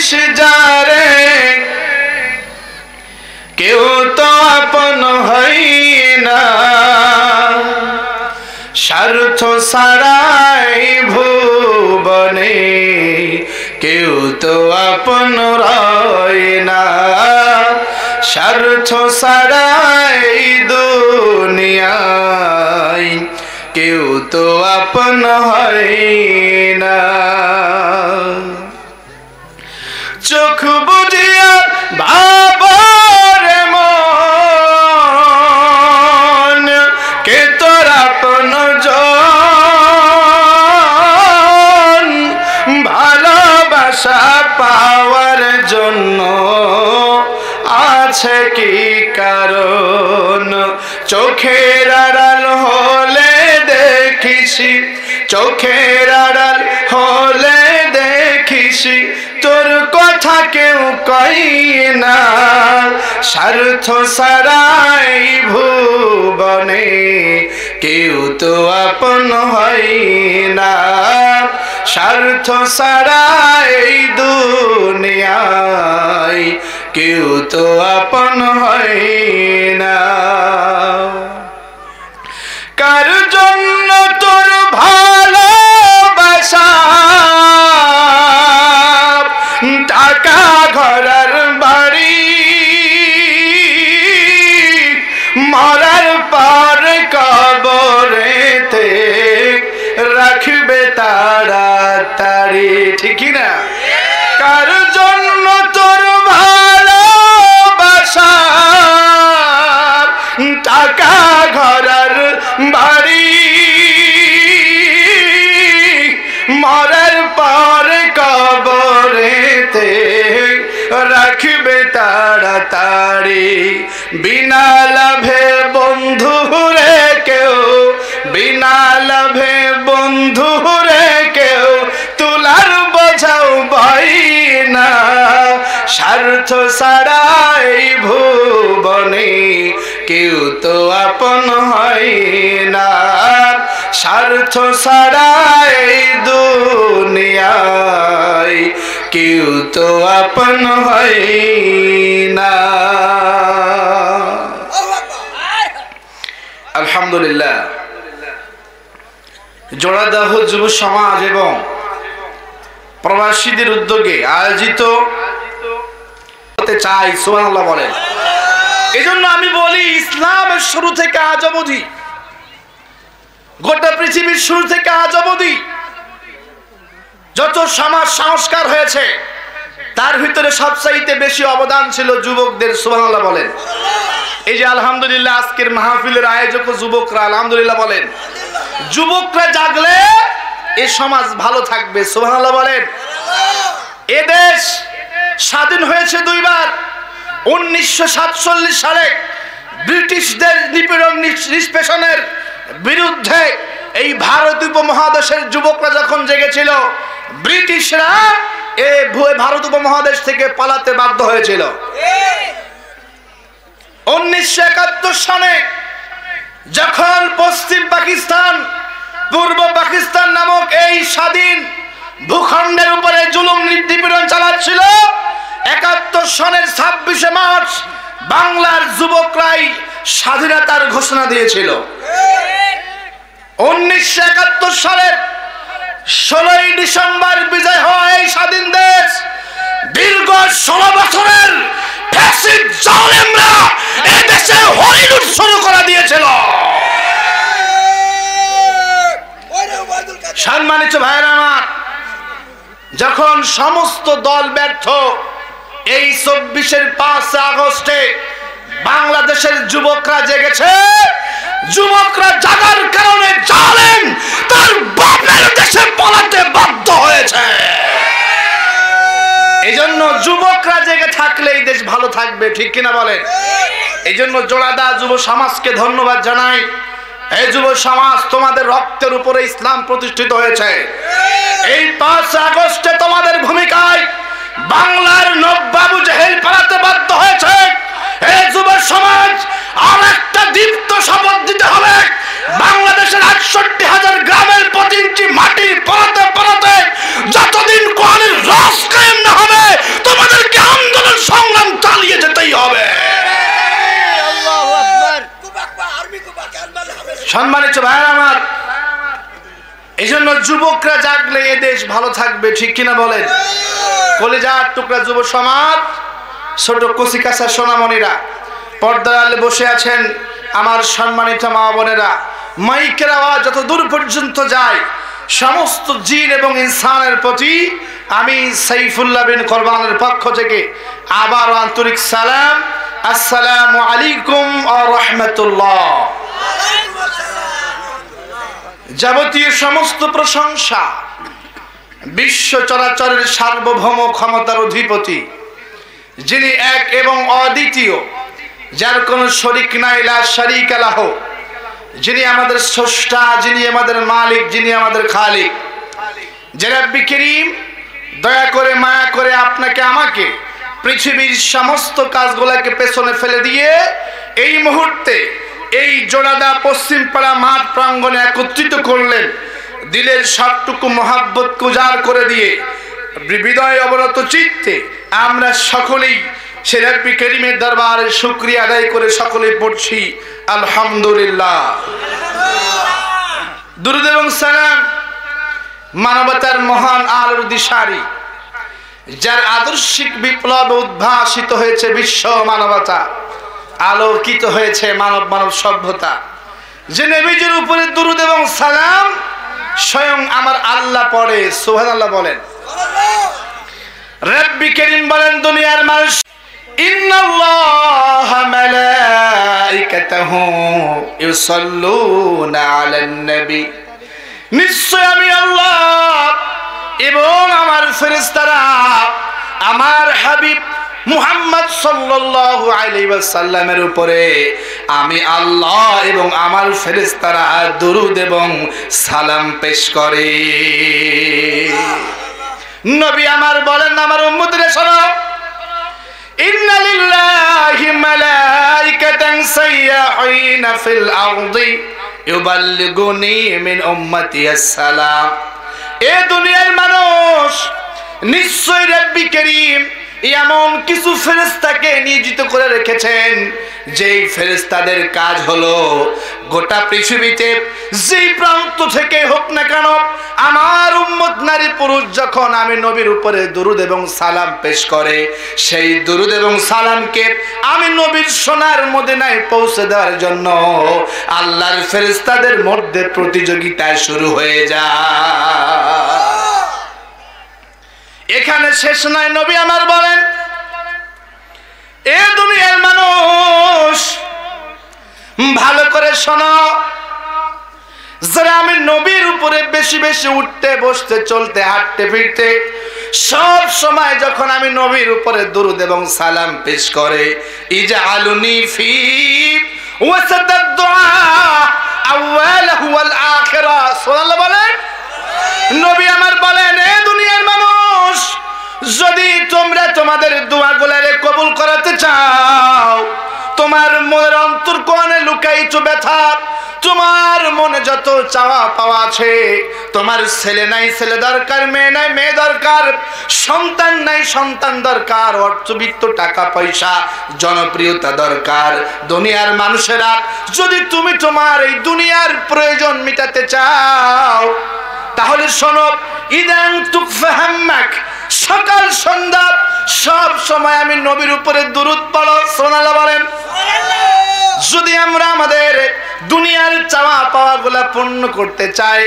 বলিস যারে কেউ তো আপন হয় না, স্বার্থ ছাড়াই ভুবনে কেউ তো আপন রয় না, স্বার্থ ছাড়াই দুনিয়ায় কেউ তো আপন হয় না। চোখ বুঝিয়া ভাবার মন কে তোর আপন জন, ভালোবাসা পাওয়ার জন্য আছে কি কারণ, চোখের আড়াল হলে দেখিস, চোখের আড়াল হলে দেখিস তোর কথা কেউ কই না, স্বার্থ ছাড়াই ভুবনে কেউ তো আপন হয় না, স্বার্থ ছাড়াই দুনিয়ায় কেউ তো আপন হয় না। কার জন্য তোর ভালোবাসা টাকা ঘরের বাড়ি, মরার পর কবরেতে রাখবে তাড়াতাড়ি, ঠিক না? কার জন্য তোর ভালোবাসা টাকা ঘরের বাড়ি, মরার পর কবরেতে রাখবে তাড়াতাড়ি, বিনা লাভে বন্ধু রে কেউ, বিনা লাভে বন্ধু রে কেউ তুলার বোঝাও বই না, স্বার্থ ছাড়াই ভুবনে কেউ তো আপন হয় না, স্বার্থ ছাড়াই দুনিয়ায় কেউ তো আপন হয় না। আলহামদুলিল্লাহ, জোড়াদাহ যুব সমাজ এবং প্রবাসীদের উদ্যোগে আয়োজিত হতে চাই, সুবহানাল্লাহ বলেন। এজন্য আমি বলি ইসলামের শুরু থেকে আজ অবধি, গোটা পৃথিবীর শুরু থেকে আজ অবধি যত সমাজ সংস্কার হয়েছে তার ভিতরে সবচাইতে বেশি অবদান ছিল যুবকদের, সুবহানাল্লাহ বলেন। এই যে আলহামদুলিল্লাহ আজকের মাহফিলের আয়োজক যুবকরা, আলহামদুলিল্লাহ বলেন। যুবকরা জাগলে এই সমাজ ভালো থাকবে, সুবহানাল্লাহ বলেন। এ দেশ স্বাধীন হয়েছে দুইবার। 1947 সালে ব্রিটিশদের নিপীড়ন নিষ্পেষণের বিরুদ্ধে এই ভারত উপমহাদেশের যুবকরা যখন জেগেছিল, ব্রিটিশরা এই ভারত উপমহাদেশ থেকে পালাতে বাধ্য হয়েছিল। 1971 সালে যখন পশ্চিম পাকিস্তান পূর্ব পাকিস্তান নামক এই স্বাধীন ভূখণ্ডের উপরে জুলুম নিপীড়ন চালাচ্ছিল, 71 সনের 26শে মার্চ বাংলার যুবকরাই স্বাধীনতার ঘোষণা দিয়েছিল। 1971 সালের 16ই ডিসেম্বর বিজয় হয় এই স্বাধীন দেশ। দীর্ঘ 16 বছরের ফ্যাসিস্ট জালেমরা এই দেশে হরিলুট শুরু করে দিয়েছিল। সম্মানিত ভাইরা আমার, যখন সমস্ত দল ব্যর্থ, এই 24-এর 5 আগস্টে বাংলাদেশের যুবকরা জেগেছে। যুবকরা জাগার কারণে জালেম তার বাপের দেশে পালাতে বাধ্য হয়েছে। এইজন্য যুবকরা জেগে থাকলে এই দেশ ভালো থাকবে, ঠিক কিনা বলেন? এইজন্য জোড়াদা যুব সমাজকে ধন্যবাদ জানাই। এই যুব সমাজ, তোমাদের রক্তের উপরে ইসলাম প্রতিষ্ঠিত হয়েছে। এই 5 আগস্টে তোমাদের ভূমিকায় বাংলার নবাবু জেহেল পালাতে বাধ্য হয়েছে। এই যুব সমাজ আর একটা দীপ্ত শপথ দিতে হবে, বাংলাদেশের 68,000 গ্রামের 5 ইঞ্চি মাটি পালাতে পালাতে যতদিন কোরআনের রাজ কায়েম না হবে সম্মানিত ভাইরা আমার, এই জন্য যুবকরা জাগলে এ দেশ ভালো থাকবে, ঠিক কিনা বলেন? কলিজার টুকরা যুব সমাজ, ছোট কচি কাঁচা সোনামণিরা, পর্দার আড়ালে বসে আছেন আমার সম্মানিত মা বোনেরা, মাইকের আওয়াজ যত দূর পর্যন্ত যায়, সমস্ত জিন এবং ইনসানের প্রতি আমি সাইফুল্লাহ বিন কোরবানের পক্ষ থেকে আবার আন্তরিক সালাম, আসসালামু আলাইকুম ওয়া রাহমাতুল্লাহ। যাবতীয় সমস্ত প্রশংসা বিশ্ব চরাচরের সার্বভৌম ক্ষমতার অধিপতি, যিনি এক এবং অদ্বিতীয়, যার কোনো শরীক নাই, লা শারীকা লাহু, যিনি আমাদের স্রষ্টা, যিনি আমাদের মালিক, যিনি আমাদের খালিক। যে রব্বি করিম দয়া করে মায়া করে আপনাকে আমাকে পৃথিবীর সমস্ত কাজগুলোকে পেছনে ফেলে দিয়ে এই মুহূর্তে এই জোড়াদা পশ্চিম পাড়া মাঠ প্রাঙ্গণে একত্রিত করলেন, দিলের সবটুকু মহাব্বত উজাড় করে দিয়ে হৃদয় অবনত চিত্তে আমরা সকলেই সে রব্বি করিমের দরবারে শুকরিয়া আদায় করে সকলে পড়ছি আলহামদুলিল্লাহ। দুরূদ এবং সালাম মানবতার মহান আলোর দিশারি, যার আদর্শিক বিপ্লবে উদ্ভাসিত হয়েছে বিশ্ব মানবতা, আলোকিত হয়েছে মানব সভ্যতা, যে নবীজির উপরে দুরূদ এবং সালাম স্বয়ং আমার আল্লাহ পড়ে, সুবহানাল্লাহ বলেন। রব্বি করিম বলেন, দুনিয়ার মানুষ, ইন্নাল্লাহা মালাইকাতাহু ইউসাল্লুনা আলান নবী, নিশ্চয় আমি আল্লাহ এবং আমার ফেরেশতারা আমার হাবিব মুহাম্মদ সাল্লাল্লাহু আলাইহি ওয়াসাল্লামের উপরে আমি আল্লাহ এবং আমার ফেরেশতারা দুরূদ এবং সালাম পেশ করে। নবী আমার বলেন, আমার উম্মতরা শোনো, ইন্না লিল্লাহি মালাইকাতান সাইয়্যাহিনা ফিল আরদি ইউবাল্লিগুনি মিন উম্মতি আসসালাম। এ দুনিয়ার মানুষ, নিশ্চয় রব্বি করিম এমন কিছু ফেরেশতাকে নিয়োজিত করে রেখেছেন, যেই ফেরেশতাদের কাজ হলো গোটা পৃথিবীতে যেই প্রান্ত থেকে হোক না কেন আমার উম্মত নারী পুরুষ যখন আমি নবীর উপরে দুরূদ এবং সালাম পেশ করে, সেই দুরূদ এবং সালামকে আমি নবীর সোনার মদিনায় পৌঁছে দেওয়ার জন্য আল্লাহর ফেরেশতাদের মধ্যে প্রতিযোগিতা শুরু হয়ে যায়। এখানে শেষ নয়, নবী আমার বলেন, এ দুনিয়ার মানুষ ভালো করে শোনো, যারা আমি নবীর উপরে বেশি বেশি উঠতে বসতে চলতে হাঁটতে ফিরতে সব সময় যখন আমি নবীর উপরে দুরূদ এবং সালাম পেশ করে, ইজআলুনি ফি ওয়াসাতাদ দুআ আওয়ালহু ওয়াল আখিরা, সুবহানাল্লাহ বলেন। নবী আমার বলেন, এ দুনিয়ার মানুষ, যদি তোমরা তোমাদের দোয়াগুলোরে কবুল করাতে চাও, তোমার মনের অন্তর্কোণে লুকায়িত ব্যথা, তোমার মনে যত চাওয়া পাওয়া আছে, তোমার ছেলে নাই ছেলে দরকার, মেয়ে নাই মেয়ে দরকার, সন্তান নাই সন্তান দরকার, অর্থবিত্ত টাকা পয়সা জনপ্রিয়তা দরকার, দুনিয়ার মানুষেরা, যদি তুমি তোমার এই দুনিয়ার প্রয়োজন মেটাতে চাও, তাহলে শোনো, ইদান তুকফাহাম্মাক, সকাল সন্ধ্যা সব সময় আমি নবীর উপরে দুরূদ পড়ো, সুবহানাল্লাহ বলেন। যদি আমরা আমাদের দুনিয়ার চাওয়া পাওয়া গুলা পূর্ণ করতে চাই,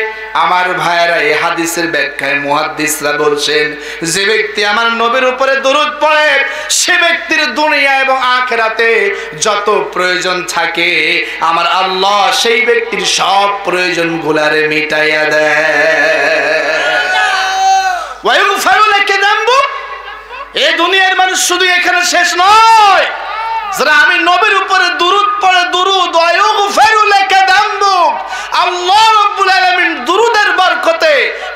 আমার ভাইয়েরা, এই হাদিসের ব্যাখ্যায় মুহাদ্দিসরা বলছেন, যে ব্যক্তি আমার নবীর উপরে দুরূদ পড়ে, সে ব্যক্তির দুনিয়া এবং আখিরাতে যত প্রয়োজন থাকে আমার আল্লাহ সেই ব্যক্তির সব প্রয়োজন গুলারে মিটাইয়া দেয়। ওয়ায়ুগফারু লাকা যামবু, এই দুনিয়ার মানুষ শুধু এখানে শেষ নয়, যারা আমি নবীর উপরে দুরূদ পড়ে, দুরূদ ওয়ায়ুগফারু লাকা যামবু, আল্লাহ রাব্বুল আলামিন দুরূদের বরকতে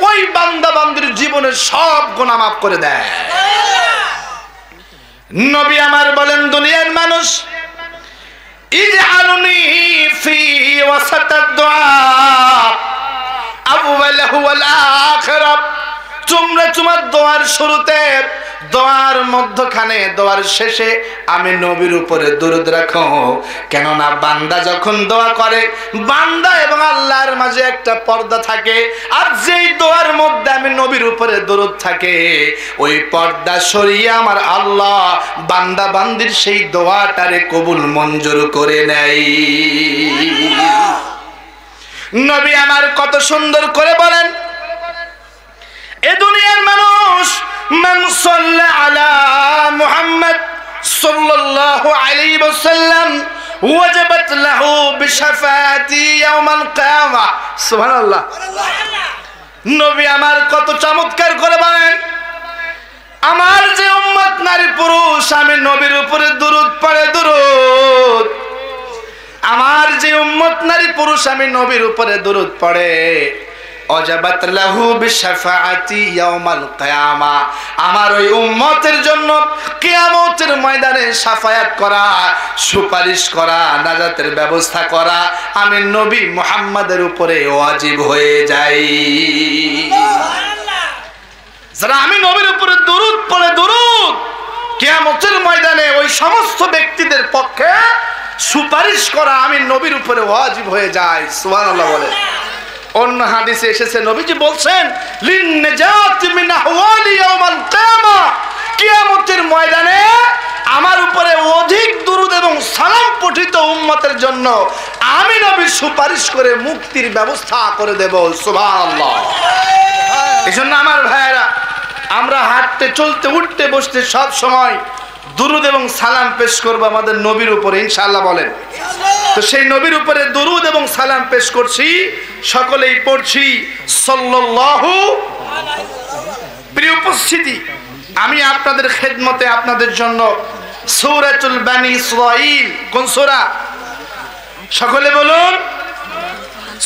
ওই বান্দা বান্দির জীবনের সব গুনাহ মাফ করে দেয়। নবী আমার বলেন, দুনিয়ার মানুষ, ইজআলুনি ফি ওয়াসাতাদ দুআ আউয়ালহু ওয়াল আখিরা, তোমরা তোমার দোয়ার শুরুতে, দোয়ার মধ্যখানে, দোয়ার শেষে আমি নবীর উপরে দরুদ রাখো। কেননা বান্দা যখন দোয়া করে, বান্দা এবং আল্লাহর মাঝে একটা পর্দা থাকে, আর যেই দোয়ার মধ্যে আমি নবীর উপরে দরুদ থাকে, ওই পর্দা সরিয়ে আমার আল্লাহ বান্দা বান্দির সেই দোয়াটারে কবুল মঞ্জুর করে নেয়। নবী আমার কত সুন্দর করে বলেন, এ দুনিয়ার মানুষ, মান সাল্লা আলা মুহাম্মদ সাল্লাল্লাহু আলাইহি ওয়াসাল্লাম ওয়াজাবাত লাহু বিশাফাতি ইয়াউমাল কিয়ামা। সুবহানাল্লাহ। নবী আমার কত চমৎকার করে বলেন, আমার যে উম্মত নারী পুরুষ আমি নবীর উপরে দরুদ পড়ে, দরুদ, আমার যে উম্মত নারী পুরুষ আমি নবীর উপরে দরুদ পড়ে, ওয়াজাবাত লাহু বিশাফাআতি ইয়াউমাল কিয়ামা, আমার ওই উম্মতের জন্য কিয়ামতের ময়দানে শাফায়াত করা, সুপারিশ করা, নাজাতের ব্যবস্থা করা আমি নবী মুহাম্মাদের উপরে ওয়াজিব হয়ে যাই। যারা আমি নবীর উপরে দরুদ পড়ে, দরুদ কিয়ামতের ময়দানে ওই সমস্ত ব্যক্তিদের পক্ষে সুপারিশ করা আমি নবীর উপরে ওয়াজিব হয়ে যায়। সুবহানাল্লাহ বলে। অন্য হাদিসে এসেছে নবীজি বলছেন, লিন নাজাত মিন আহওয়ালি ইয়াউমাল কিয়ামা, কিয়ামতের ময়দানে আমার উপরে অধিক দুরূদ এবং সালাম পঠিত উম্মতের জন্য আমি নবী সুপারিশ করে মুক্তির ব্যবস্থা করে দেব। সুবহানাল্লাহ। এজন্য আমার ভাইয়েরা, আমরা হাঁটতে, চলতে, উঠতে, বসতে সব সময় দুরূদ এবং সালাম পেশ করব আমাদের নবীর উপরে, ইনশাআল্লাহ বলেন। তো সেই নবীর উপরে দুরূদ এবং সালাম পেশ করছি, সকলেই পড়ছি সাল্লাল্লাহু। প্রিয় উপস্থিতি, আমি আপনাদের খেদমতে আপনাদের জন্য সূরাতুল বানি ইসরাঈল, কোন সূরা? সকলে বলুন।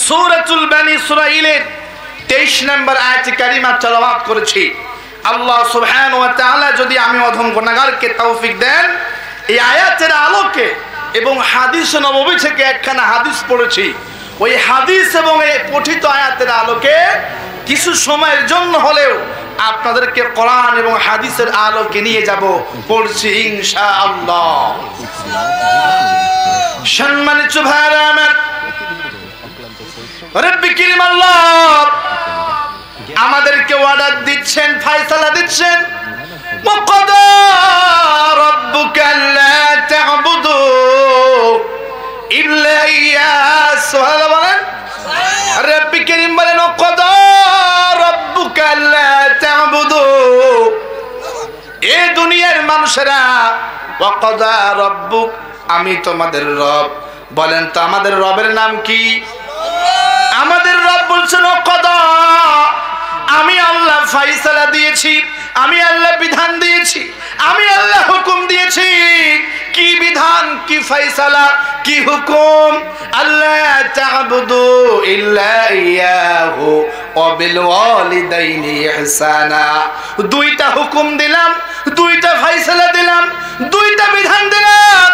সূরাতুল বানি ইসরাঈলের 23 নম্বর আয়াত কারিমা তেলাওয়াত করেছি। আল্লাহ সুবহানাহু ওয়া তাআলা যদি আমি অধম গুনাহগারকে তৌফিক দেন, এই আয়াতের আলোকে এবং হাদিস নববী থেকে একখানা হাদিস পড়েছি, ওই হাদিস এবং এই পঠিত আয়াতের আলোকে কিছু সময়ের জন্য হলেও আপনাদেরকে কোরআন এবং হাদিসের আলোকে নিয়ে যাব, পড়ছি ইনশাআল্লাহ। সম্মানিত ভাইরা আমার, রব্বি কারীম আল্লাহ আমাদেরকে অর্ডার দিচ্ছেন, ফয়সালা দিচ্ছেন, ওয়াকাদা রাব্বুকা আল্লা তা'বুদু ইল্লা ইয়্যাহু। সুবহানাল্লাহ বলেন। রব্বি কারীম বলেন, ওয়াকাদা রাব্বুকা আল্লা তা'বুদু। এই দুনিয়ার মানুষেরা, ওয়াকাদা রাব্বুক, আমি তোমাদের রব। বলেন তো আমাদের রবের নাম কি? আমাদের রব বলছেন ওয়াকাদা, আমি আল্লাহ ফয়সালা দিয়েছি, আমি আল্লাহ বিধান দিয়েছি, আমি আল্লাহ হুকুম দিয়েছি। কি বিধান, কি ফয়সালা, কি হুকুম? আল্লাহ তা'বুদু ইল্লা ইয়্যাহু ওয়া বিল ওয়ালিদাইনি ইহসানা। দুইটা হুকুম দিলাম, দুইটা ফয়সালা দিলাম, দুইটা বিধান দিলাম।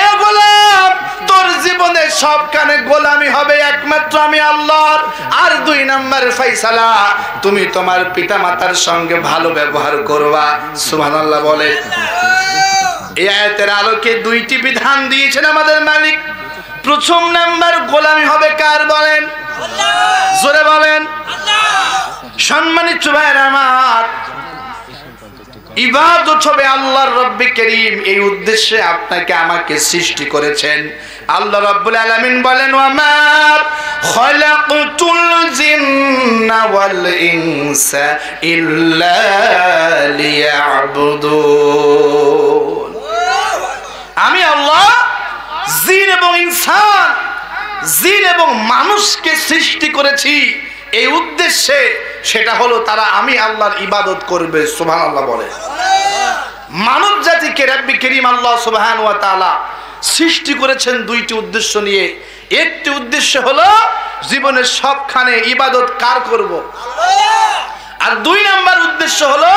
এ গোলাম, তোর জীবনে সবখানে গোলামি হবে একমাত্র আমি আল্লাহর। আর 2 নম্বর ফয়সালা, তুমি তোমার পিতামাতার সঙ্গে ভালো ব্যবহার করবা। সুবহানাল্লাহ বলে। এই আয়াতের আলোকে দুইটি বিধান দিয়েছেন আমাদের মালিক। প্রথম নাম্বার, গোলামি হবে কার? বলেন, জোরে বলেন। সম্মানিত ভাইরা আমার, ইবাদত হবে আল্লাহর রব্বে কারীম, এই উদ্দেশ্যে আপনাকে আমাকে সৃষ্টি করেছেন। আল্লাহ রাব্বুল আলামিন বলেন, ওয়া মা খালাকতুল জিন্না ওয়াল ইনসা ইল্লা লিয়াবুদুন। আমি আল্লাহ জিন এবং ইনসান, জিন এবং মানুষকে সৃষ্টি করেছি এই উদ্দেশ্যে, সেটা হলো তারা আমি আল্লাহর ইবাদত করবে। সুবহানাল্লাহ বলে। মানব জাতিকে রব্বি কারীম আল্লাহ সুবহানাহু ওয়া তাআলা সৃষ্টি করেছেন দুইটি উদ্দেশ্য নিয়ে। একটি উদ্দেশ্য হলো জীবনের সবখানে ইবাদত কার করব, আর 2 নম্বর উদ্দেশ্য হলো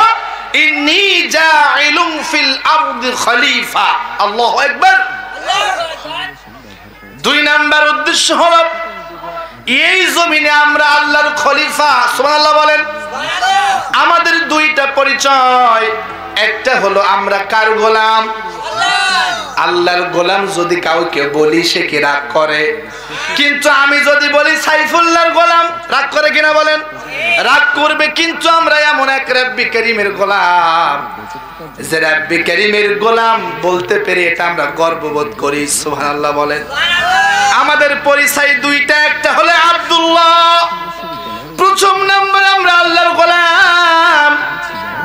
ইন্নী জাইলুম ফিল আরদি খলিফা। আল্লাহু আকবার। 2 নম্বর উদ্দেশ্য হলো এই জমিনে আমরা আল্লাহর খলিফা, সুবহানাল্লাহ বলেন। আমাদের দুইটা পরিচয়, একটা হলো আমরা কার গোলাম? আল্লাহর গোলাম। যদি কাউকে বলি সে কি রাগ করে? কিন্তু আমি যদি বলি সাইফুল্লাহর গোলাম, রাগ করে কিনা বলেন? রাগ করবে। কিন্তু আমরা এমন এক রব্বি করিমের গোলাম, যে রব্বি করিমের গোলাম বলতে পেরে এটা আমরা গর্ববোধ করি, সুবহানাল্লাহ বলেন। আমাদের পরিচয় দুইটা, একটা হলো আব্দুল্লাহ, প্রথম নাম্বার আমরা আল্লাহর গোলাম,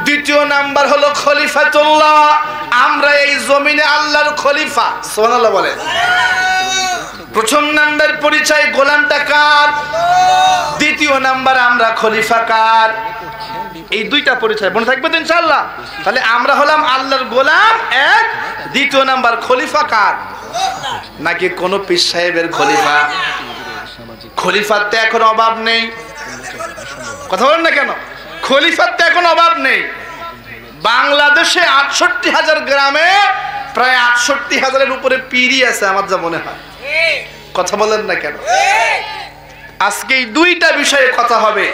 দ্বিতীয় নাম্বার হলো খলিফাতুল্লাহ, আমরা এই জমিনে আল্লাহর খলিফা, সুবহানাল্লাহ বলেন। প্রথম নাম্বার পরিচয় গোলামটা কার, দ্বিতীয় নাম্বার আমরা খলিফা কার। এই দুইটা পরিচয় মনে থাকবে তো ইনশাআল্লাহ। তাহলে আমরা হলাম আল্লাহর গোলাম এক, দ্বিতীয় নাম্বার খলিফা কার? নাকি কোন পীর সাহেবের খলিফা? খলিফার তো এখন অভাব নেই, কথা বলেন না কেন? খলিফার তো এখন অভাব নেই। বাংলাদেশে ৬৮,০০০ গ্রামে প্রায় ৬৮,০০০-এর উপরে পীরই আছে আমার যা মনে হয়, কথা বলেন না কেন? আজকে এই দুইটা বিষয়ে কথা হবে।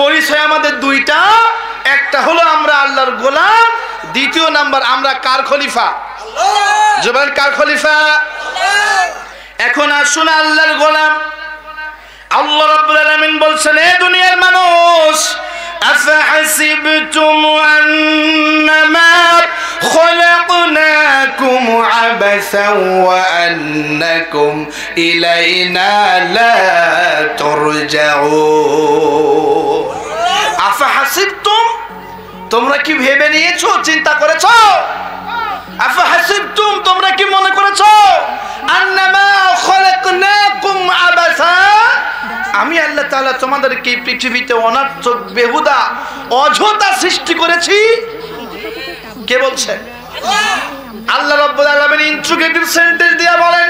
পরিচয় আমাদের দুইটা, একটা হলো আমরা আল্লাহর গোলাম, দ্বিতীয় নাম্বার আমরা কার খলিফা? জবান কার খলিফা? এখন আসুন আল্লাহর গোলাম। আল্লাহ রাব্বুল আলামিন বলছেন, হে দুনিয়ার মানুষ, আফাহাসিবতুম আন্নামা খলাকনাকুম আবাসান ওয়া আন্নাকুম ইলাইনা লা তুরজাউন। আফাহাসিবতুম, তোমরা কি ভেবে নিয়েছো, চিন্তা করেছো? আফাহাসিবতুম, তোমরা কি মনে করেছো? আন্নামা খলাকনাকুম আবাসা, আমি আল্লাহ তাআলা তোমাদেরকে এই পৃথিবীতে অনর্থক বেহুদা অযথা সৃষ্টি করেছি। কে বলছে? আল্লাহ রাব্বুল আলামিন ইন্ট্রোগেটিভ সেন্টেন্স দিয়ে বলেন,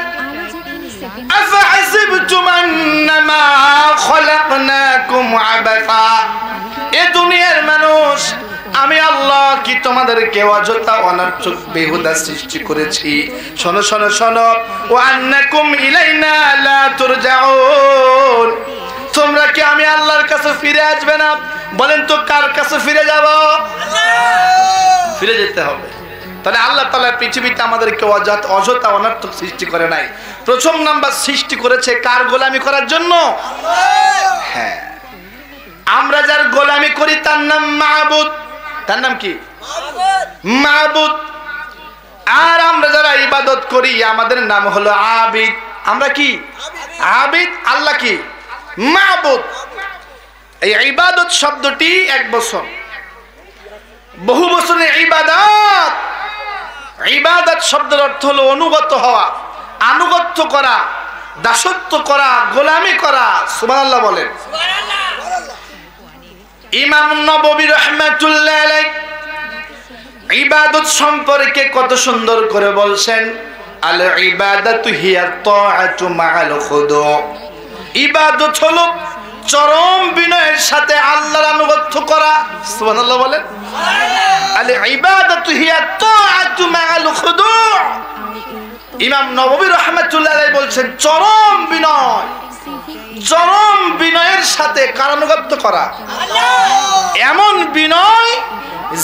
আফাহাসিবতুম আন্নামা খলাকনাকুম আবাসা, এ দুনিয়ার মানুষ, আমি আল্লাহ কি তোমাদেরকে অযথা অনর্থক বেহুদা সৃষ্টি করেছি? শোনো শোনো শোনো, ওয়া আন্নাকুম ইলাইনা লা তুরজাউন, তোমরা কি আমি আল্লাহর কাছে ফিরে আসবে না? বলেন তো কার কাছে ফিরে যাব? ফিরে যেতে হবে। তাহলে আল্লাহ তাআলা পৃথিবীতে আমাদেরকে অযথা অনর্থক সৃষ্টি করে নাই। প্রথম নাম্বার সৃষ্টি করেছে কার গোলামি করার জন্য? হ্যাঁ, আমরা যার গোলামি করি তার নাম মাবুদ। তার নাম কি? মাবুদ। আর আমরা যারা ইবাদত করি আমাদের নাম হলো আবিদ। আমরা কি? আবিদ। আল্লাহ কি? মাবুদ। এই ইবাদত শব্দটি এক বছর, বহু বছরের ইবাদত। ইবাদত শব্দের অর্থ হলো অনুগত হওয়া, আনুগত্য করা, দাসত্ব করা, গোলামি করা। সুবহানাল্লাহ বলেন। ইমাম নববী রাহমাতুল্লাহ আলাইহি ইবাদত সম্পর্কে কত সুন্দর করে বলছেন, আল ইবাদাতু হিয়া তাআতু মাআল খুদু। ইবাদত হলো চরম বিনয়ের সাথে আল্লাহর আনুগত্য করা। সুবহানাল্লাহ বলেন। আল ইবাদাতু হিয়া তাআতু মাআল খুদু। ইমাম নববী রাহমাতুল্লাহ আলাইহি বলছেন, চরম বিনয়, চরম বিনয়ের সাথে কার আনুগত্য করা? এমন বিনয়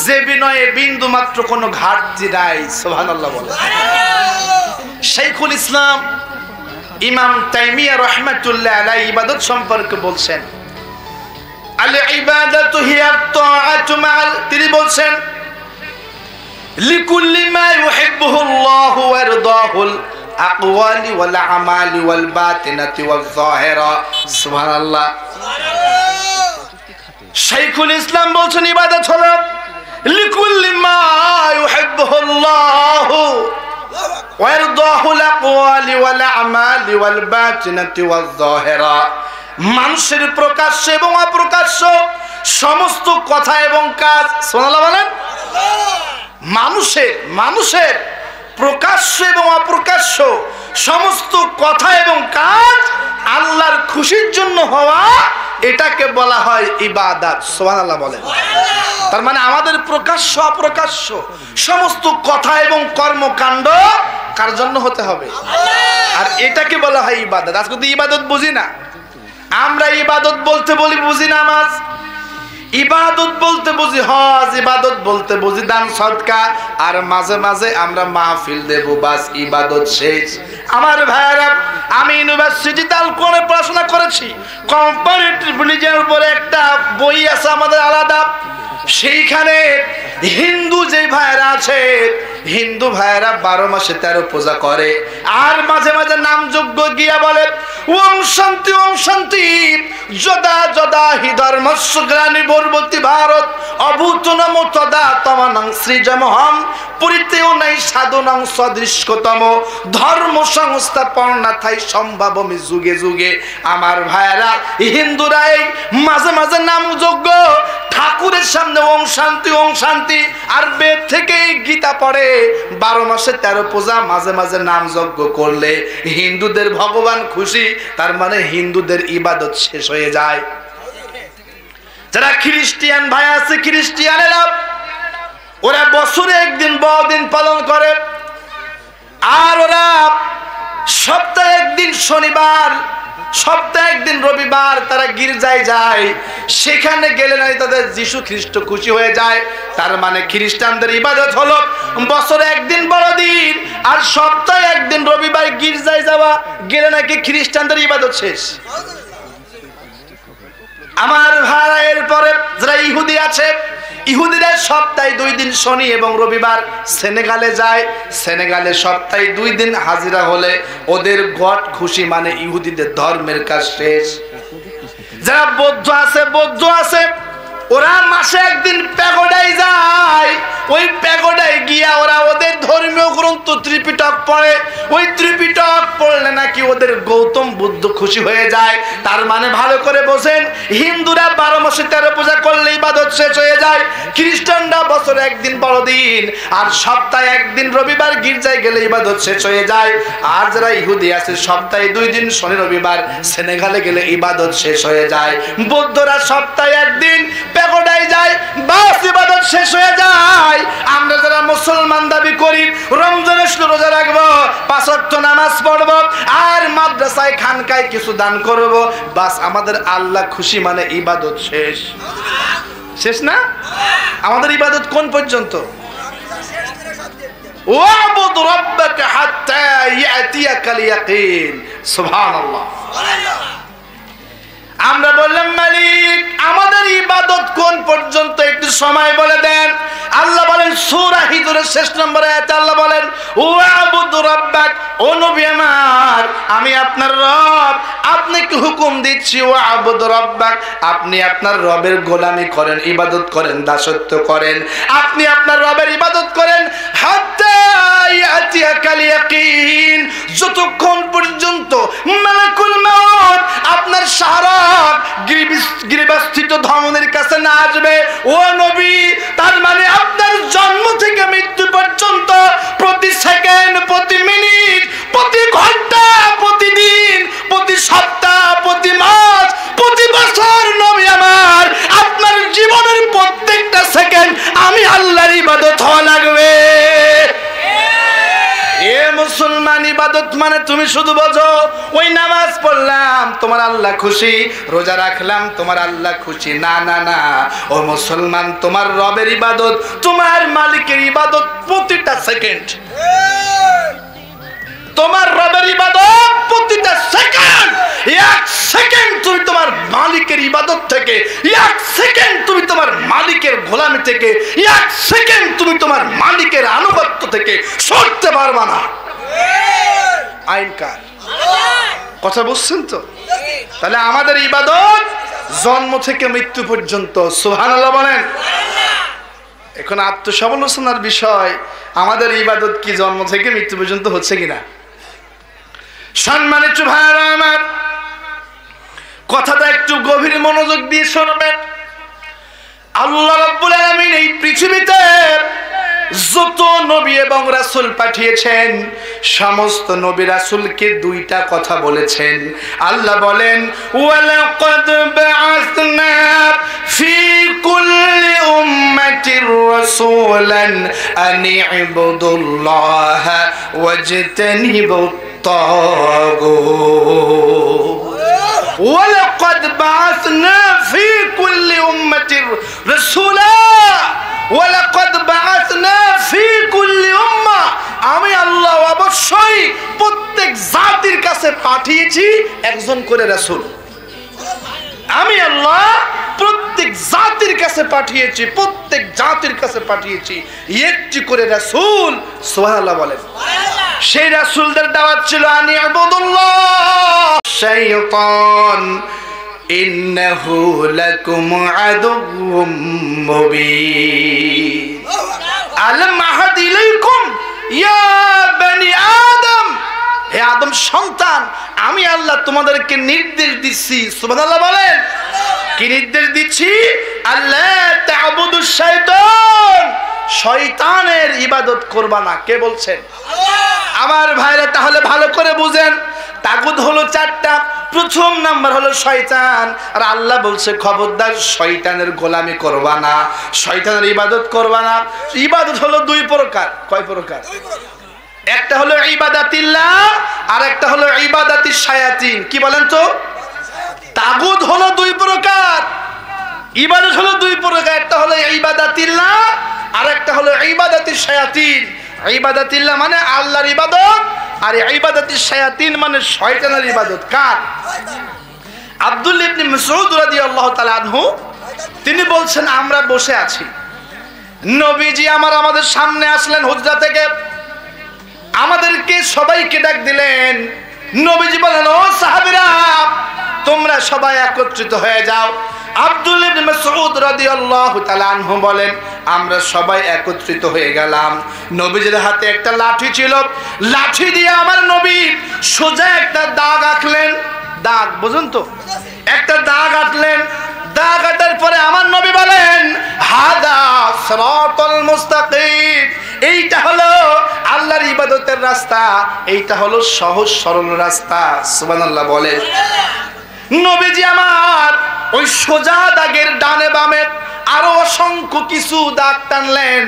যে বিনয়ে বিন্দু মাত্র কোনো ঘাটতি নাই। সুবহানাল্লাহ বলেন। শাইখুল ইসলাম ইমাম তাইমিয়া রাহমাতুল্লাহ আলাইহি ইবাদত সম্পর্কে বলছেন, আল ইবাদাতু হিয়া তাআতু মাআল, তিনি বলছেন, লিকুল্লি মা ইউহিব্বুহু আল্লাহু ওয়া ইয়ারদাহুল আকওয়ালি ওয়াল আমালি ওয়াল বাতিনাতি ওয়াল যাহিরা। সুবহানাল্লাহ। শাইখুল ইসলাম বলছেন, ইবাদত হলো লিকুল্লি মা ইউহিব্বুহু আল্লাহু ওয়া ইয়ারদাহুল আকওয়ালি ওয়াল আমালি ওয়াল বাতিনাতি ওয়াল যাহিরা, মানুষের প্রকাশ্য এবং অপ্রকাশ্য সমস্ত কথা এবং কাজ। সুবহানাল্লাহ বলেন। মানুষের প্রকাশ্য এবং অপ্রকাশ্য সমস্ত কথা এবং কাজ আল্লাহর খুশির জন্য হওয়া, এটাকে বলা হয় ইবাদত। সুবহানাল্লাহ বলেন। তার মানে আমাদের প্রকাশ্য অপ্রকাশ্য সমস্ত কথা এবং কর্মকাণ্ড কার জন্য হতে হবে? আর এটাকে বলা হয় ইবাদত। আজকে তো ইবাদত বুঝি না, আমরা ইবাদত বলতে বলি বুঝি নামাজ, ইবাদত বলতে বুঝি হজ, ইবাদত বলতে বুঝি দান সদকা, আর মাঝে মাঝে আমরা মাহফিল দেব, বাস ইবাদত শেষ। আমার ভাইরা, আমি ইউনিভার্সিটিতে আল-কোরআনে পড়াশোনা করেছি। কম্পারেটিভ রিলিজিয়নের উপরে একটা বই আছে আমাদের আলাদা। সেইখানে হিন্দু যে ভাইরা আছে, হিন্দু ভাইরা 12 মাসে 13 পূজা করে, আর মাঝে মাঝে নামযজ্ঞ গিয়া বলে ওম শান্তি ওম শান্তি, যদা যদা হি ধর্মস্য গ্লানি ভর্বতি ভারত অভূতনম তদা তমানং সৃজমহম পরিতেও নাই সাধনং সদৃশতম ধর্ম সংস্থাপনাথাই সম্ভাবমি যুগে যুগে। আমার ভাইরা, হিন্দুরা এই মাঝে মাঝে নামযজ্ঞ, ঠাকুরের সামনে ওম শান্তি ওম শান্তি, আর বেদ থেকে গীতা পড়ে। 12 মাসে 13 পূজা, মাঝে মাঝে নাম যজ্ঞ করলে হিন্দুদের ভগবান খুশি, তার মানে হিন্দুদের ইবাদত শেষ হয়ে যায়। যারা খ্রিস্টিয়ান ভাই আছে, খ্রিস্টিয়ানেরা ওরা বছরে একদিন বড়দিন পালন করে, আর ওরা সপ্তাহে একদিন শনিবার, সপ্তাহে একদিন রবিবার তারা গির্জায় যায়। সেখানে গেলে নাই তাদের যিশু খ্রিস্ট খুশি হয়ে যায়। তার মানে খ্রিস্টানদের ইবাদত হলো বছরে একদিন বড়দিন আর সপ্তাহে একদিন রবিবার গির্জায় যাওয়া, গেলে নাকি খ্রিস্টানদের ইবাদত শেষ। আমার ভাই, এরপরে যারা ইহুদি আছে, ইহুদিরা সপ্তাহে 2 দিন শনি এবং রবিবার সেনেগালে যায়। সেনেগালে সপ্তাহে 2 দিন হাজিরা হলে ওদের গড খুশি, মানে ইহুদিদের ধর্মের কাজ শেষ। যারা বৌদ্ধ আছে ওরা মাসে একদিন প্যাগোডায় যায়। ওই প্যাগোডায় গিয়া ওরা ওদের ধর্মীয় গ্রন্থ ত্রিপিটক পড়ে। ওই ত্রিপিটক পড়লে নাকি ওদের গৌতম বুদ্ধ খুশি হয়ে যায়। তার মানে ভালো করে বোঝেন, হিন্দুরা 12 মাসে 13 পূজা করলে ইবাদত শেষ হয়ে যায়। খ্রিস্টানরা বছরে একদিন বড়দিন আর সপ্তাহে একদিন রবিবার গির্জায় গেলে ইবাদত শেষ হয়ে যায়। আর যারা ইহুদি আছে সপ্তাহে 2 দিন শনি রবিবার সেনেগালে গেলে ইবাদত শেষ হয়ে যায়। বৌদ্ধরা সপ্তাহে একদিন প্যাগোডায় যায়, বাস ইবাদত শেষ হয়ে যায়। আমরা যারা মুসলমান দাবি করি, রমজানে রোজা রাখবো, 5 ওয়াক্ত নামাজ পড়বো, আর মাদ্রাসায় খানকায় কিছু দান করব, বাস আমাদের আল্লাহ খুশি, মানে ইবাদত শেষ। শেষ না? আমাদের ইবাদত কোন পর্যন্ত? ওয়াবুদ রাব্বাকা হাত্তা ইয়াতিয়াকাল ইয়াকিন। সুবহানাল্লাহ। আমরা বললাম, মালিক আমাদের ইবাদত কোন পর্যন্ত একটু সময় বলে দেন। আল্লাহ বলেন সূরা হিজরের 6 নম্বর আয়াতে আল্লাহ বলেন, ওয়াবুদ রাব্বাক, ও নবী আমার, আমি আপনার রব, আপনাকে হুকুম দিচ্ছি, ওয়াবুদ রাব্বাক, আপনি আপনার রবের গোলামি করেন, ইবাদত করেন, দাসত্ব করেন, আপনি আপনার রবের ইবাদত করেন, হাত্তা ইয়াতিয়াকাল ইয়াকিন, যতক্ষণ পর্যন্ত মালাকুল মউত আপনার শাহরাগ গৃহস্থিত ধমনের কাছে না আসবে। ও নবী, তার মানে আপনার জন্ম থেকে মৃত্যু পর্যন্ত প্রতি সেকেন্ড, প্রতি মিনিট, প্রতি ঘন্টা, প্রতিদিন, প্রতি সপ্তাহ, প্রতি মাস, প্রতি বছর নবী আমার, আপনার জীবনের প্রত্যেকটা সেকেন্ড আমি আল্লাহর ইবাদত হওয়া লাগবে। এ মুসলমান, ইবাদত মানে তুমি শুধু বোঝো ওই নামাজ পড়লাম তোমার আল্লাহ খুশি, রোজা রাখলাম তোমার আল্লাহ খুশি। না না না, ও মুসলমান, তোমার রবের ইবাদত, তোমার মালিকের ইবাদত প্রতিটা সেকেন্ড। তোমার রবের ইবাদত প্রতিটা সেকেন্ড। 1 সেকেন্ড তুমি তোমার মালিকের ইবাদত থেকে, 1 সেকেন্ড তুমি তোমার মালিকের গোলামি থেকে, 1 সেকেন্ড তুমি তোমার মালিকের আনুগত্য থেকে সরতে পারবা না। আইন কার? কথা বুঝছেন তো? তাহলে আমাদের ইবাদত জন্ম থেকে মৃত্যু পর্যন্ত। সুবহানাল্লাহ বলেন। এখন আত্মসমালোচনার বিষয়, আমাদের ইবাদত কি জন্ম থেকে মৃত্যু পর্যন্ত হচ্ছে কিনা? সম্মানিত ভাইরা আমার, কথাটা একটু গভীর মনোযোগ দিয়ে শুনবেন। আল্লাহ রাব্বুল আলামিন এই পৃথিবীতে যত নবী এবং রাসূল পাঠিয়েছেন, সমস্ত নবী রাসূলকে 2টা কথা বলেছেন। আল্লাহ বলেন, ওয়ালাকাদ বা'আসনা ফি কুল্লি উম্মাতির রাসূলান আন ইবুদুল্লাহা ওয়াজতানিবুত তাগুত। ওয়ালাকাদ বাআসনা ফি কুল্লি উম্মাতির রাসূলা ওয়ালাকাদ বাআসনা ফি কুল্লি উম্মাহ, আমি আল্লাহ অবশ্যই প্রত্যেক জাতির কাছে পাঠিয়েছি একজন করে রাসূল। আমি আল্লাহ প্রত্যেক জাতির কাছে পাঠিয়েছি, প্রত্যেক জাতির কাছে পাঠিয়েছি একটি করে রাসূল। সুবহানাল্লাহ বলেন। সেই রাসূলদের দাওয়াত ছিল আনি ইবাদুল্লাহ শাইতান ইন্নাহু লাকুম আদুউম মুবিন। আলাম আহাদ ইলাইকুম ইয়া বনি আদম, হে আদম সন্তান, আমি আল্লাহ তোমাদেরকে নির্দেশ দিচ্ছি। সুবহানাল্লাহ বলেন। কি নির্দেশ দিচ্ছি? আল্লাহ তা'বুদুশ শাইতান, শয়তানের ইবাদত করবা না। কে বলছেন? আমার ভাইরা তাহলে ভালো করে বুঝেন, তাগুত হলো চারটা। প্রথম নাম্বার হলো শয়তান, আর আল্লাহ বলছে খবরদার শয়তানের গোলামি করবা না, শয়তানের ইবাদত করবা না। ইবাদত হলো দুই প্রকার। কয় প্রকার? একটা হলো ইবাদাতিল্লাহ আর একটা হলো ইবাদাতিশ শায়াতিন। কি বলেন তো? তাগুত হলো দুই প্রকার, ইবাদত হলো দুই প্রকার। একটা হলো ইবাদাতিল্লাহ আর একটা হলো ইবাদাতিশ শায়াতিন। ইবাদাতিল্লাহ মানে আল্লাহর ইবাদত, আর ইবাদাতিশ শায়াতিন মানে শয়তানের ইবাদত। কার? আব্দুল্লাহ ইবনে মাসউদ রাদিয়াল্লাহু তাআলা আনহু তিনি বলছেন, আমরা বসে আছি, নবীজি আমাদের সামনে আসলেন হুজরা থেকে, আমাদেরকে সবাইকে ডাক দিলেন। নবীজি বলেন, ও সাহাবীরা, তোমরা সবাই একত্রিত হয়ে যাও। আব্দুল্লাহ ইবনে মাসউদ রাদিয়াল্লাহু তাআলা আনহু বলেন, আমরা সবাই একত্রিত হয়ে গেলাম। নবীজির হাতে একটা লাঠি ছিল, লাঠি দিয়ে আমার নবী সোজা একটা দাগ আঁকলেন। দাগ বুঝুন তো? একটা দাগ আঁকলেন। দাগ আঁকার পরে আমার নবী বলেন, হাদা সিরাতাল মুস্তাকিম, এইটা হলো আল্লাহর ইবাদতের রাস্তা, এইটা হলো সহজ সরল রাস্তা। সুবহানাল্লাহ বলেন। নবীজি আমার ওই সোজা দাগের ডানে বামে আরো অসংখ্য কিছু দাগ টানলেন।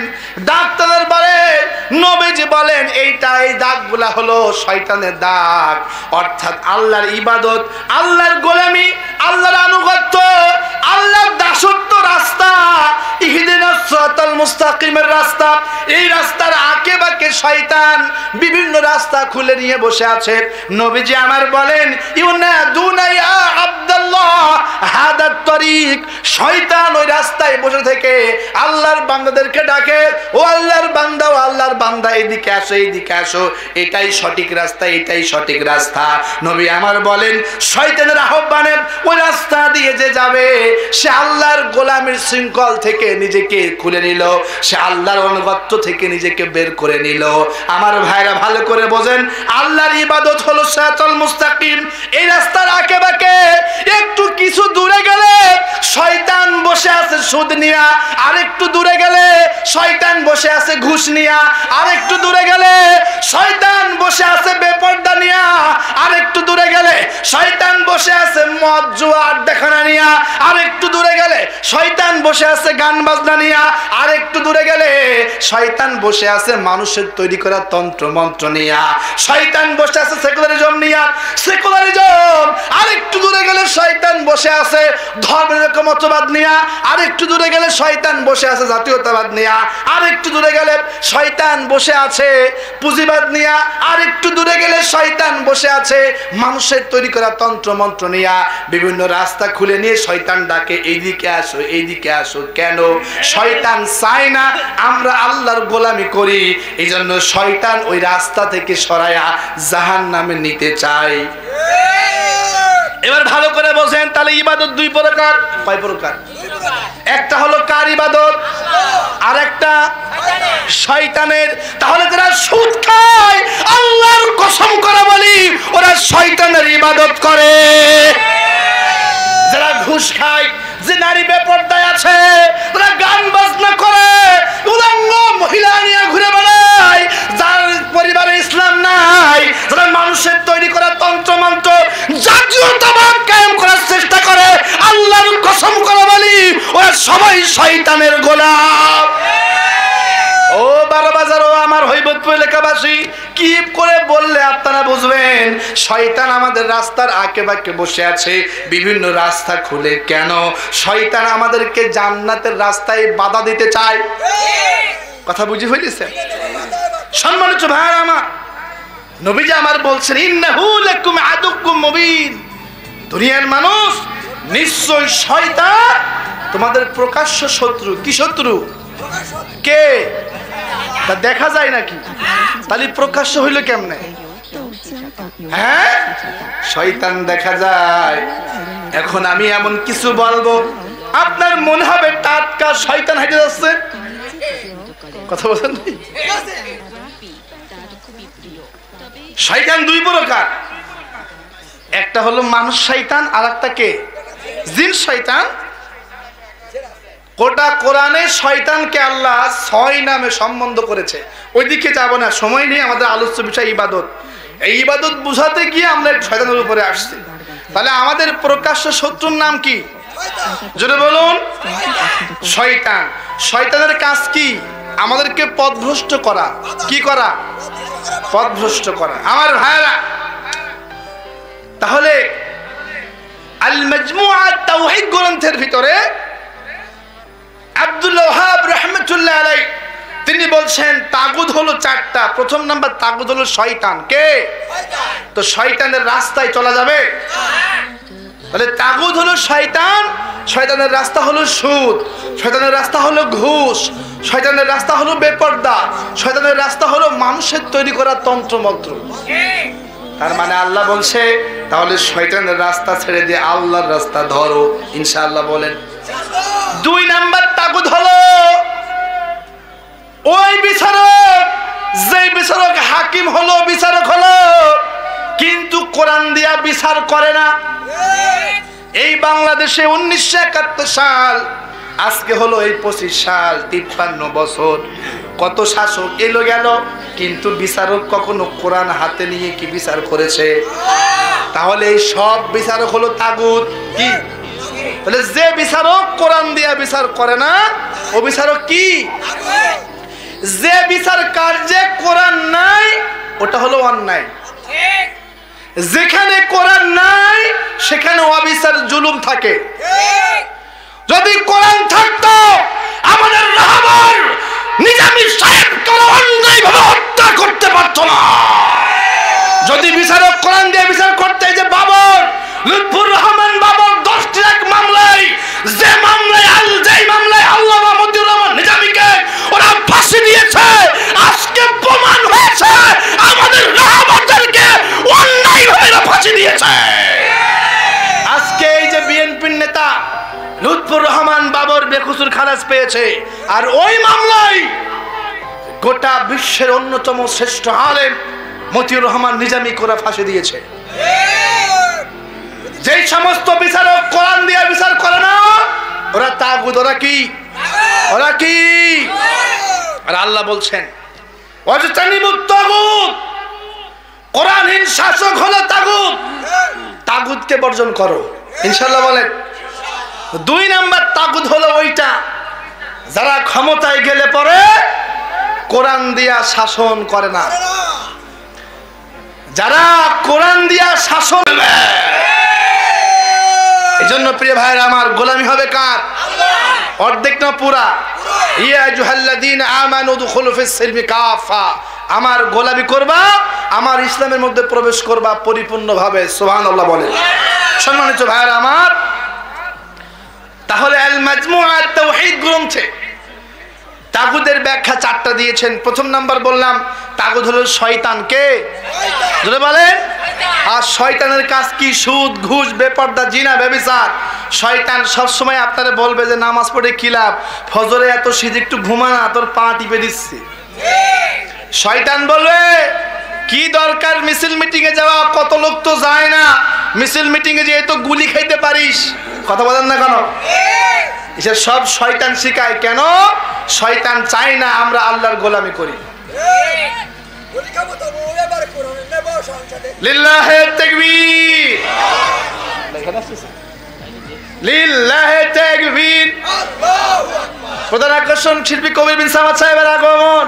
দাগ টানার পরে নবীজি বলেন, এই দাগগুলা হলো শয়তানের দাগ, অর্থাৎ আল্লাহর ইবাদত, আল্লাহর গোলামি, আল্লাহর আনুগত্য, আল্লাহর দাসত্ব রাস্তা, ইহদিনাস সিরাতাল মুস্তাকিমের রাস্তা। এই রাস্তার আঁকে বাঁকে শয়তান বিভিন্ন রাস্তা খুলে নিয়ে বসে আছে। নবীজি আমার বলেন, ইউনাদুনা ইয়া আব্দুল্লাহ হাদাত তরিক, শয়তান ওই রাস্তায় বসে থেকে আল্লাহর বান্দাদেরকে ডাকে, ও আল্লাহর বান্দা, ও আল্লাহর বান্দা, এদিকে আসো, এদিকে আসো, এটাই সঠিক রাস্তা, এটাই সঠিক রাস্তা। নবী আমার বলেন, শয়তানের আহ্বানে ওই রাস্তা দিয়ে যে যাবে, সে আল্লাহর গোলামের শৃঙ্খল থেকে নিজেকে খুলে নিল, সে আল্লাহর অনুগত্য থেকে নিজেকে বের করে নিল। আমার ভাইরা ভালো করে বোঝেন, আল্লাহর ইবাদত হলো সিরাতাল মুস্তাকিম। এই রাস্তার আঁকে বাঁকে একটু কিছু দূরে গেলে শয়তান বসে আছে সুদ নিয়া, আর একটু দূরে গেলে শয়তান বসে আছে ঘুষ নিয়া, আর একটু দূরে গেলে শয়তান বসে আছে বেপরদা নিয়া, আর একটু দূরে গেলে শয়তান বসে আছে মদ জুয়া আড্ডাখানা নিয়া, আর একটু দূরে গেলে শয়তান বসে আছে গান বাজনা নিয়া, আর একটু দূরে গেলে শয়তান বসে আছে মানুষের তৈরি করা তন্ত্র মন্ত্র নিয়া, শয়তান বসে আছে সেকুলারিজম নিয়া, সেকুলারিজম। আর একটু দূরে গেলে শয়তান বসে আছে ধর্মনিরপেক্ষতাবাদ নিয়া, আর একটু দূরে গেলে শয়তান বসে আছে জাতীয়তাবাদ নিয়া, আর একটু দূরে গেলে শয়তান বসে আছে পুঁজিবাদ নিয়া, আর একটু দূরে গেলে শয়তান বসে আছে মানুষের তৈরি করা তন্ত্র মন্ত্র নিয়া। বিভিন্ন রাস্তা খুলে নিয়ে শয়তান ডাকে, এইদিকে আসো, এইদিকে আসো। কেন? শয়তান চায় না আমরা আল্লাহর গোলামি করি, এই জন্য শয়তান ওই রাস্তা থেকে সরায়া জাহান্নামে নিতে চায়। এবার ভালো করে বোঝেন, তাহলে ইবাদত দুই প্রকার। কয় প্রকার? একটা হলো কার ইবাদত, আর একটা শয়তানের। তাহলে যারা সুদ খায়, আল্লাহর কসম করে বলি, ওরা শয়তানের ইবাদত করে। যারা ঘুষ খায়, যে নারী বেপরদায় আছে, যারা গান বাজনা করে, উলঙ্গ মহিলা নিয়ে ঘুরে বেড়ায়, যার পরিবারে ইসলাম নাই, যারা মানুষের তৈরি করা তন্ত্র মন্ত্র জাতীয়তাবাদ কায়েম করার চেষ্টা করে, আল্লাহর কসম করে বলি, ওরা সবাই শয়তানের গোলাম। ও বারো বাজার, ও আমার হইব ফরিদপুর এলাকাবাসী কি করে বললে আপনারা বুঝবেন? শয়তান আমাদের রাস্তার আঁকে-বাঁকে বসে আছে, বিভিন্ন রাস্তা খুলে কেন? শয়তান আমাদেরকে জান্নাতের রাস্তায় বাধা দিতে চায়। কথা বুঝি হইছে? সম্মানিত ভাইরা আমার, নবীজি আমার বলছেন ইন্নাহু লাকুম আদুকুম মুবিন, দুনিয়ার মানুষ নিশ্চয় শয়তান তোমাদের প্রকাশ্য শত্রু। কি শত্রু? কে? তা দেখা যায় নাকি? তাহলে প্রকাশ্য হইল কেমনে? হ্যাঁ, শয়তান দেখা যায়। এখন আমি এমন কিছু বলবো আপনার মনে হবে টাটকা শয়তান হেঁটে যাচ্ছে। কথা বলেন, শয়তান দুই প্রকার, একটা হলো মানুষ শয়তান, আর একটা কে? জিন শয়তান। গোটা কোরআনে শয়তানকে আল্লাহ 6 নামে সম্বন্ধ করেছে। ওইদিকে যাব না, সময় নেই, আমাদের আলোচ্য বিষয় ইবাদত। এই ইবাদত বুঝাতে গিয়ে আমরা শয়তানের উপরে আসছি। তাহলে আমাদের প্রকাশ্য শত্রুর নাম কি? জোরে বলুন। শয়তান। শয়তানের কাজ কি? আমাদেরকে পথভ্রষ্ট করা। কি করা? পথভ্রষ্ট করা। আমার ভাইরা, তাহলে আল মাজমুআ তাওহীদ গ্রন্থের ভিতরে আব্দুল ওয়াহাব রাহমাতুল্লাহ আলাইহি তিনি বলছেন তাগুত হলো 4টা। প্রথম নাম্বার তাগুত হলো শয়তান। কে? তো শয়তানের রাস্তায় চলা যাবে? তাহলে তাগুত হলো শয়তান, শয়তানের রাস্তা হলো সুদ, শয়তানের রাস্তা হলো ঘুষ, শয়তানের রাস্তা হলো বেপরদা, শয়তানের রাস্তা হলো মানুষের তৈরি করা তন্ত্রমন্ত্র। তার মানে আল্লাহ বলছে তাহলে শয়তানের রাস্তা ছেড়ে দিয়ে আল্লাহর রাস্তা ধরো, ইনশাআল্লাহ বলেন। 2 নাম্বার তাগুত হলো ওই বিচারক, যে বিচারক হাকিম হলো, বিচারক হলো, কিন্তু কোরআন দিয়া বিচার করে না। এই বাংলাদেশে 1971 সাল, আজকে হলো এই 25 সাল, 53 বছর, কত শাসক এলো গেল, কিন্তু বিচারক কখনো কোরআন হাতে নিয়ে কি বিচার করেছে? তাহলে এই সব বিচারক হলো তাগুত। কি? তাহলে যে বিচারক কোরআন দিয়া বিচার করে না, ও বিচারক কি? যে বিচার কার্যে কোরআন নাই, ওটা হলো অন্যায়। যেখানে কোরআন নাই সেখানে অবিচার জুলুম থাকে। যদি কোরআন থাকতো আমাদের রাহবার নিজামী সাহেব কারো অন্যায়ভাবে হত্যা করতে পারতো না। যদি বিচারক কোরআন দিয়ে বিচার করতে, যে বাবর, লুৎফুর রহমান বাবর 10টি এক মামলায়, যে মামলায় আল্লামা মতিউর রহমান নিজামীকে ওরা ফাঁসি দিয়েছে, আজকে প্রমাণ হয়েছে আমাদের রাহবারদেরকে অন্যায়ভাবে ফাঁসি দিয়েছে। আজকে এই যে বিএনপির নেতা লুৎফুর রহমান বাবর বেকসুর খালাস পেয়েছে, আর ওই মামলায় গোটা বিশ্বের অন্যতম শ্রেষ্ঠ আলেম মতিউর রহমান নিজামী করে ফাঁসি দিয়েছে। যেই সমস্ত বিচারক কোরআন দিয়ে বিচার করে না, ওরা তাগুত। ওরা কি? ওরা কি? আর আল্লাহ বলছেন ওয়াজতানিবুত তাগুত, কোরআনহীন শাসক হলো তাগুত, তাগুতকে বর্জন করো, ইনশাআল্লাহ বলেন। 2 নাম্বার তাগুত হলো ওইটা যারা ক্ষমতায় গেলে পরে কোরআন দিয়া শাসন করে না। যারা কোরআন দিয়া শাসন, এজন্য প্রিয় ভাইরা আমার, গোলামি হবে কার? অর্ধেক না পুরা। ইয়া আইয়ুহাল্লাযীনা আমানু দুখুলু ফিস সিলমি কাফা, আমার গোলামি করবা, আমার ইসলামের মধ্যে প্রবেশ করবা পরিপূর্ণভাবে। সুবহানাল্লাহ বলেন। সম্মানিত ভাইরা আমার, তাহলে আল মাজমুআ তাওহীদ গ্রন্থে তাগুতের ব্যাখ্যা 4টা দিয়েছেন। প্রথম নাম্বার বললাম তাগুত হলো শয়তান। কে? যদি বলেন। আর শয়তানের কাজ কি? সুদ, ঘুষ, বেপরদা, জিনা, ব্যভিচার। শয়তান সবসময় আপনারা বলবে যে নামাজ পড়ে কি লাভ, ফজরে এত শীত, একটু ঘুমা না, তোর পা টিপে দিচ্ছি। শয়তান বলবে কি দরকার মিছিল মিটিং এ যাওয়া, কত লোক তো যায় না, মিছিল মিটিং এ যেয়ে তো গুলি খাইতে পারিস। কথা বলেন না কেন? এসব সব শয়তান শিখায়। কেন? শয়তান চায় না আমরা আল্লাহর গোলামি করি। লিল্লাহি তাকবীর, লিল্লাহি তাকবীর। প্রধান আকর্ষণ শিল্পী কবির বিন সামাদ সাহেবের আগমন।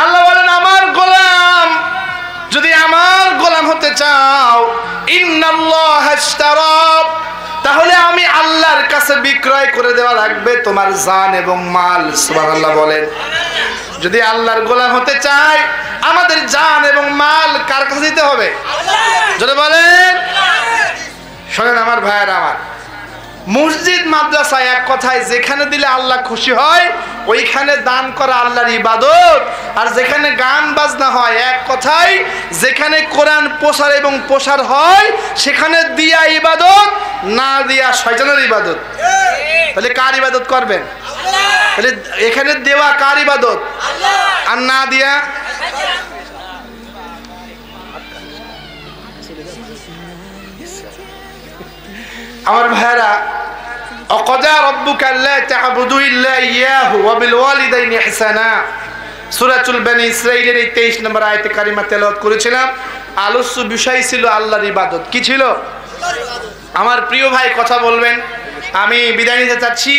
আল্লাহ বলেন আমার গোলাম, যদি আমার গোলাম হতে চাও, ইন্নাল্লাহ আশতারা, তাহলে আমি আল্লাহর কাছে বিক্রয় করে দেওয়া লাগবে তোমার জান এবং মাল। সুবহানাল্লাহ বলেন। যদি আল্লাহর গোলাম হতে চাই, আমাদের জান এবং মাল কার কাছে দিতে হবে? যদি বলেন, শোনেন আমার ভাইয়েরা আমার, মসজিদ মাদ্রাসা এক কথায় যেখানে দিলে আল্লাহ খুশি হয় ওইখানে দান করা আল্লাহর ইবাদত। আর যেখানে গান বাজনা হয়, এক কথায় যেখানে কোরআন প্রচার এবং প্রসার হয় সেখানে দিয়া ইবাদত, না দিয়া শয়তানের ইবাদত। তাহলে কার ইবাদত করবেন? তাহলে এখানে দেওয়া কার ইবাদত আর না দিয়া? আমার ভাইরা, অকদা রব্বুকা আল্লা তা'বুদু ইল্লা ইয়াহু ওয়া বিল ওয়ালিদাইনি ইহসানা, সূরাতুল বনী ইসরাঈলের 23 নম্বর আয়াতে কারিমা তেলাওয়াত করেছিলাম। আলোচ্য বিষয় ছিল আল্লাহর ইবাদত। কি ছিল? আমার প্রিয় ভাই কথা বলবেন, আমি বিদায় নিতে চাচ্ছি।